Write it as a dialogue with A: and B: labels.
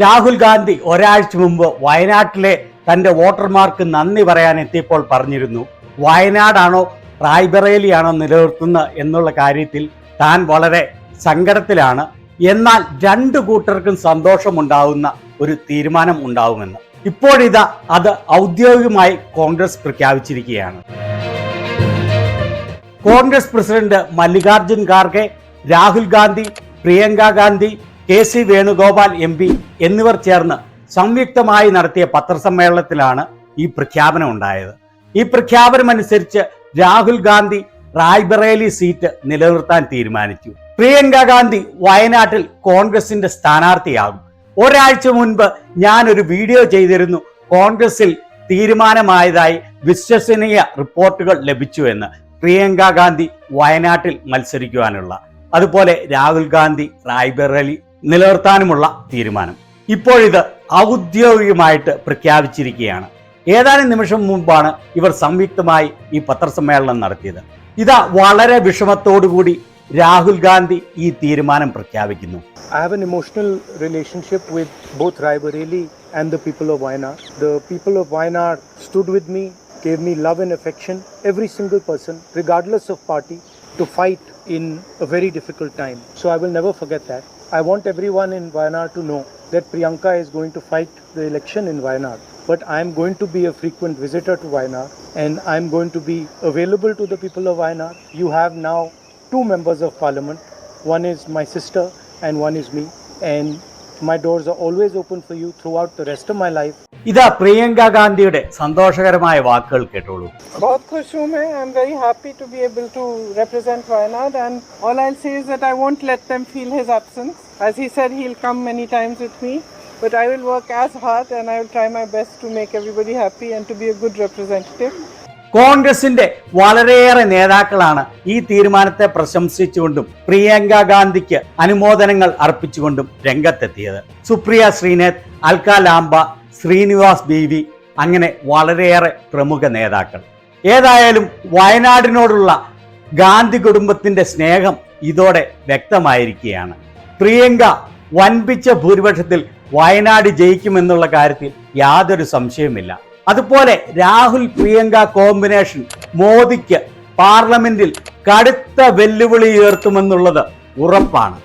A: രാഹുൽ ഗാന്ധി ഒരാഴ്ച മുമ്പ് വയനാട്ടിലെ തന്റെ വോട്ടർമാർക്ക് നന്ദി പറയാൻ എത്തിയപ്പോൾ പറഞ്ഞിരുന്നു, വയനാടാണോ റായ്ബറേലിയാണോ നിലനിർത്തുന്നത് എന്നുള്ള കാര്യത്തിൽ താൻ വളരെ സങ്കടത്തിലാണ്. എന്നാൽ രണ്ടു കൂട്ടർക്കും സന്തോഷമുണ്ടാവുന്ന ഒരു തീരുമാനം ഉണ്ടാവുമെന്ന് ഇപ്പോഴിതാ അത് ഔദ്യോഗികമായി കോൺഗ്രസ് പ്രഖ്യാപിച്ചിരിക്കുകയാണ്. Congress president Mallikarjun Kharge, Rahul Gandhi, Priyanka Gandhi, KC Venugopal MP എന്നിവർ ചേർന്ന് സംയുക്തമായി നടത്തിയ പത്രസമ്മേളനത്തിലാണ് ഈ പ്രഖ്യാപനം ഉണ്ടായത്. ഈ പ്രഖ്യാപനമനുസരിച്ച് രാഹുൽ ഗാന്ധി റായ്ബറേലി സീറ്റ് നിലനിർത്താൻ തീരുമാനിച്ചു. പ്രിയങ്ക ഗാന്ധി വയനാട്ടിൽ കോൺഗ്രസിന്റെ സ്ഥാനാർത്ഥിയാകും. ഒരാഴ്ച മുൻപ് ഞാനൊരു വീഡിയോ ചെയ്തിരുന്നു, കോൺഗ്രസിൽ തീരുമാനമായതായി വിശ്വസനീയ റിപ്പോർട്ടുകൾ ലഭിച്ചു എന്ന്. പ്രിയങ്ക ഗാന്ധി വയനാട്ടിൽ മത്സരിക്കുവാനുള്ള, അതുപോലെ രാഹുൽ ഗാന്ധി റായ്ബറേലി നിലനിർത്താനുമുള്ള തീരുമാനം ഇപ്പോഴിത് ഔദ്യോഗികമായിട്ട് പ്രഖ്യാപിച്ചിരിക്കുകയാണ്. ഏതാനും നിമിഷം മുമ്പാണ് ഇവർ സംയുക്തമായി ഈ പത്രസമ്മേളനം നടത്തിയത്. ഇതാ വളരെ വിഷമത്തോടുകൂടി രാഹുൽ ഗാന്ധി ഈ തീരുമാനം പ്രഖ്യാപിക്കുന്നു.
B: I have an emotional relationship with both Raebareli and the people of Wayanad. The people of Wayanad stood with me, gave me love and affection, every single person, regardless of party, to fight in a very difficult time. So I will never forget that. I want everyone in Wayanad to know that Priyanka is going to fight the election in Wayanad. But I am going to be a frequent visitor to Wayanad, and I am going to be available to the people of Wayanad. You have now 2 members of parliament. One is my sister and one is me. And my doors are always open for you throughout the rest of my life.
A: ഇതാ പ്രിയങ്ക ഗാന്ധിയുടെ സന്തോഷകരമായ വാക്കുകൾ കേട്ടോളൂ.
C: बहुत खुश हूँ मैं. I'm very happy to be able to represent Wayanad, and all I'll say is that I won't let them feel his absence. As he said, he'll come many times with me, but I will work as hard and I will try my best to make everybody happy and to be a good representative.
A: കോൺഗ്രസിന്റെ വളരെയേറെ നേതാക്കളാണ് ഈ തീരുമാനത്തെ പ്രശംസിച്ചുകൊണ്ടും പ്രിയങ്ക ഗാന്ധിക്ക് അനുമോദനങ്ങൾ അർപ്പിച്ചുകൊണ്ടും രംഗത്തെത്തിയത്. സുപ്രിയ ശ്രീനാഥ്, അൽക്ക ലാംബ, ശ്രീനിവാസ് ബീവി, അങ്ങനെ വളരെയേറെ പ്രമുഖ നേതാക്കൾ. ഏതായാലും വയനാടിനോടുള്ള ഗാന്ധി കുടുംബത്തിന്റെ സ്നേഹം ഇതോടെ വ്യക്തമായിരിക്കുകയാണ്. പ്രിയങ്ക വൻപിച്ച ഭൂരിപക്ഷത്തിൽ വയനാട് ജയിക്കുമെന്നുള്ള കാര്യത്തിൽ യാതൊരു സംശയവുമില്ല. അതുപോലെ രാഹുൽ പ്രിയങ്ക കോമ്പിനേഷൻ മോദിക്ക് പാർലമെന്റിൽ കടുത്ത വെല്ലുവിളി ഉയർത്തുമെന്നുള്ളത് ഉറപ്പാണ്.